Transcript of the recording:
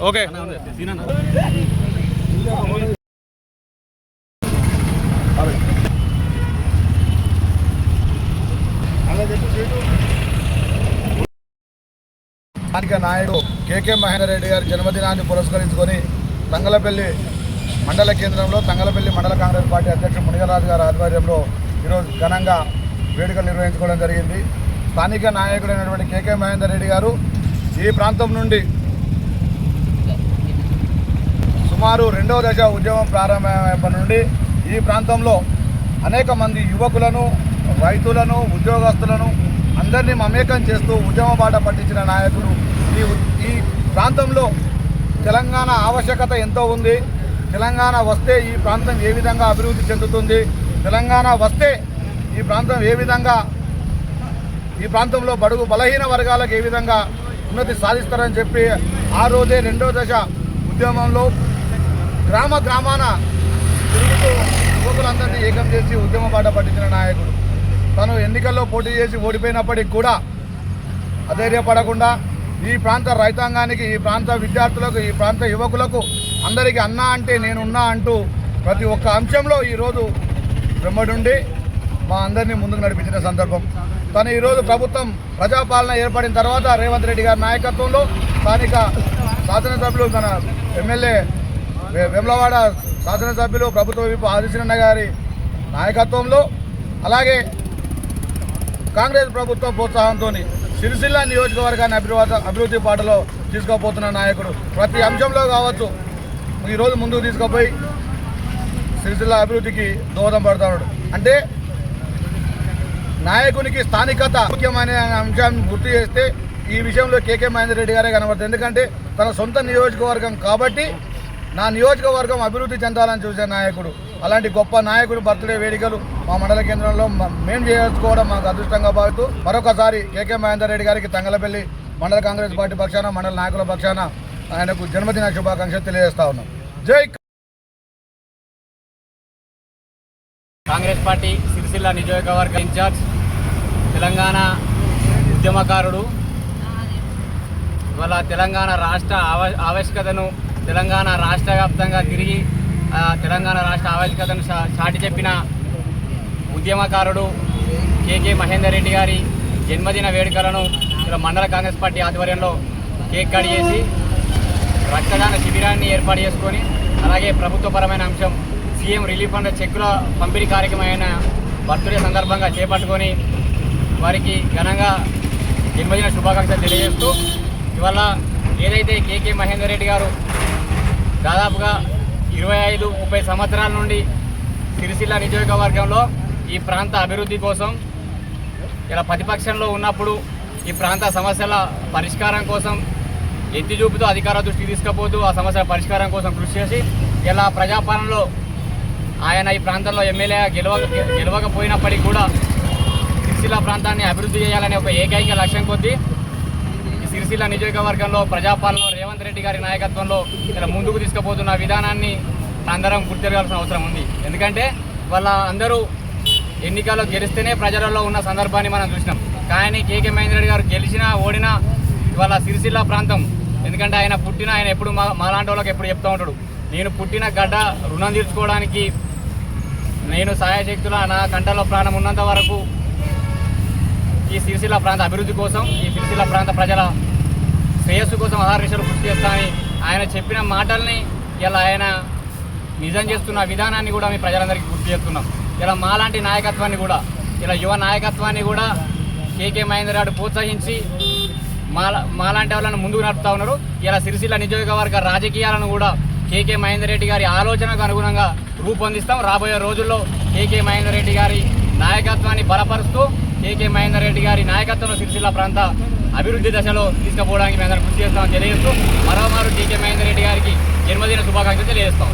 Okay స్థానిక నాయకుడు కేకే మహేందర్ రెడ్డి గారి జన్మదినాన్ని పురస్కరించుకొని తంగలపల్లి మండల కేంద్రంలో తంగలపల్లి మండల కాంగ్రెస్ పార్టీ అధ్యక్షుడు మునిగరాజు గారి ఆధ్వర్యంలో ఈరోజు ఘనంగా వేడుకలు నిర్వహించుకోవడం జరిగింది. స్థానిక నాయకుడైనటువంటి కేకే మహేందర్ రెడ్డి గారు ఈ ప్రాంతం నుండి సుమారు 2వ దశ ఉద్యమం ప్రారంభమైనప్పటి నుండి ఈ ప్రాంతంలో అనేక మంది యువకులను, రైతులను, ఉద్యోగస్తులను అందరినీ మమేకం చేస్తూ ఉద్యమ బాట పట్టించిన నాయకుడు. ఈ ప్రాంతంలో తెలంగాణ ఆవశ్యకత ఎంతో ఉంది. తెలంగాణ వస్తే ఈ ప్రాంతం ఏ విధంగా అభివృద్ధి చెందుతుంది, తెలంగాణ వస్తే ఈ ప్రాంతం ఏ విధంగా, ఈ ప్రాంతంలో బడుగు బలహీన వర్గాలకు ఏ విధంగా ఉన్నతి సాధిస్తారని చెప్పి ఆ రోజే 2వ దశ ఉద్యమంలో గ్రామ గ్రామాన తిరుగుతూ యువకులందరినీ ఏకం చేసి ఉద్యమ బాట పట్టించిన నాయకుడు. తను ఎన్నికల్లో పోటీ చేసి ఓడిపోయినప్పటికి కూడా అధైర్యపడకుండా ఈ ప్రాంత రైతాంగానికి, ఈ ప్రాంత విద్యార్థులకు, ఈ ప్రాంత యువకులకు అందరికీ అన్నా అంటే నేనున్నా అంటూ ప్రతి ఒక్క అంశంలో ఈరోజు వెంబడుండి మా అందరినీ ముందుకు నడిపించిన సందర్భం. తను ఈరోజు ప్రభుత్వం ప్రజాపాలన ఏర్పడిన తర్వాత రేవంత్ రెడ్డి గారి నాయకత్వంలో స్థానిక శాసనసభ్యులు, మన ఎమ్మెల్యే వేములవాడ శాసనసభ్యులు ప్రభుత్వ విప్ ఆదిశరణ గారి నాయకత్వంలో, అలాగే కాంగ్రెస్ ప్రభుత్వం ప్రోత్సాహంతో సిరిసిల్ల నియోజకవర్గాన్ని అభివృద్ధి బాటలో తీసుకుపోతున్న నాయకుడు. ప్రతి అంశంలో కావచ్చు ఈరోజు ముందుకు తీసుకుపోయి సిరిసిల్ల అభివృద్ధికి దోహదం పడుతున్నాడు. అంటే నాయకునికి స్థానికత ముఖ్యమైన అంశాన్ని గుర్తు చేస్తే ఈ విషయంలో కేకే మహేందర్ రెడ్డి గారే కనబడుతుంది. ఎందుకంటే తన సొంత నియోజకవర్గం కాబట్టి నా నియోజకవర్గం అభివృద్ధి చెందాలని చూసే నాయకుడు. అలాంటి గొప్ప నాయకుడు బర్త్డే వేడుకలు మా మండల కేంద్రంలో మేము చేసుకోవడం మాకు అదృష్టంగా భావిస్తూ మరొకసారి కేకే మహేందర్ రెడ్డి గారికి తంగలపల్లి మండల కాంగ్రెస్ పార్టీ పక్షాన, మండల నాయకుల పక్షాన ఆయనకు జన్మదిన శుభాకాంక్షలు తెలియజేస్తా ఉన్నాం. జై కాంగ్రెస్ పార్టీ సిరిసిల్ల నియోజకవర్గ ఇన్ఛార్జ్, తెలంగాణ ఉద్యమకారుడు. ఇవాళ తెలంగాణ రాష్ట్ర ఆవశ్యకతను, తెలంగాణ రాష్ట్ర వ్యాప్తంగా తిరిగి తెలంగాణ రాష్ట్ర ఆవశ్యకతను చాటి చెప్పిన ఉద్యమకారుడు కేకే మహేందర్ రెడ్డి గారి జన్మదిన వేడుకలను ఇలా మండల కాంగ్రెస్ పార్టీ ఆధ్వర్యంలో కేక్ కట్ చేసి రక్తదాన శిబిరాన్ని ఏర్పాటు చేసుకొని, అలాగే ప్రభుత్వపరమైన అంశం సీఎం రిలీఫ్ ఫండ్ చెక్కుల పంపిణీ కార్యక్రమమైన బర్త్డే సందర్భంగా చేపట్టుకొని వారికి ఘనంగా జన్మదిన శుభాకాంక్షలు తెలియజేస్తూ, ఇవాళ ఏదైతే కేకే మహేందర్ రెడ్డి గారు దాదాపుగా 25-30 సంవత్సరాల నుండి సిరిసిల్ల నియోజకవర్గంలో ఈ ప్రాంత అభివృద్ధి కోసం ఇలా ప్రతిపక్షంలో ఉన్నప్పుడు ఈ ప్రాంత సమస్యల పరిష్కారం కోసం ఎత్తి చూపుతూ అధికార దృష్టికి తీసుకుపోతూ ఆ సమస్యల పరిష్కారం కోసం కృషి చేసి ఇలా ప్రజాపాలనలో ఆయన ఈ ప్రాంతంలో ఎమ్మెల్యే గెలవకపోయినప్పటికీ కూడా సిరిసిల్ల ప్రాంతాన్ని అభివృద్ధి చేయాలనే ఒక ఏకైక లక్ష్యం కొద్దీ సిరిసిల్ల నియోజకవర్గంలో ప్రజాపాలనలో రేవంత్ రెడ్డి గారి నాయకత్వంలో ఇలా ముందుకు తీసుకుపోతున్న విధానాన్ని అందరం గుర్తిరగాల్సిన అవసరం ఉంది. ఎందుకంటే వాళ్ళ అందరూ ఎన్నికల్లో గెలిస్తేనే ప్రజలలో ఉన్న సందర్భాన్ని మనం చూసినాం. కానీ కేకే మహేందర్ రెడ్డి గారు గెలిచినా ఓడినా ఇవాళ సిరిసిల్ల ప్రాంతం, ఎందుకంటే ఆయన ఎప్పుడు మాలాంటి వాళ్ళకి ఎప్పుడు చెప్తూ ఉంటాడు, నేను పుట్టిన గడ్డ రుణం తీర్చుకోవడానికి నేను సాయశక్తుల నా కంటలో ప్రాణం ఉన్నంత వరకు ఈ సిరిసిల్ల ప్రాంత అభివృద్ధి కోసం, ఈ సిరిసిల్ల ప్రాంత ప్రజల శ్రేయస్సు కోసం అహర్నిశలు కృషి చేస్తానని ఆయన చెప్పిన మాటల్ని ఇలా ఆయన నిజం చేస్తున్న విధానాన్ని కూడా మీ ప్రజలందరికీ గుర్తు చేస్తున్నాం. ఇలా మాలాంటి నాయకత్వాన్ని కూడా, ఇలా యువ నాయకత్వాన్ని కూడా కేకే మహేందర్ గారు ప్రోత్సహించి మాలాంటి వాళ్ళని ముందుకు నడుపుతా ఉన్నారు. ఇలా సిరిసిల్ల నియోజకవర్గ రాజకీయాలను కూడా కేకే మహేందర్ రెడ్డి గారి ఆలోచనకు అనుగుణంగా రూపొందిస్తాం. రాబోయే రోజుల్లో కేకే మహేందర్ రెడ్డి గారి నాయకత్వాన్ని బలపరుస్తూ కేకే మహేందర్ రెడ్డి గారి నాయకత్వంలో సిరిసిల్ల ప్రాంత అభివృద్ధి దశలో తీసుకుపోవడానికి మేము అందరం కృషి చేస్తామని తెలియజేస్తూ మరోమారు కేకే మహేందర్ రెడ్డి గారికి జన్మదిన శుభాకాంక్షలు తెలియజేస్తాం.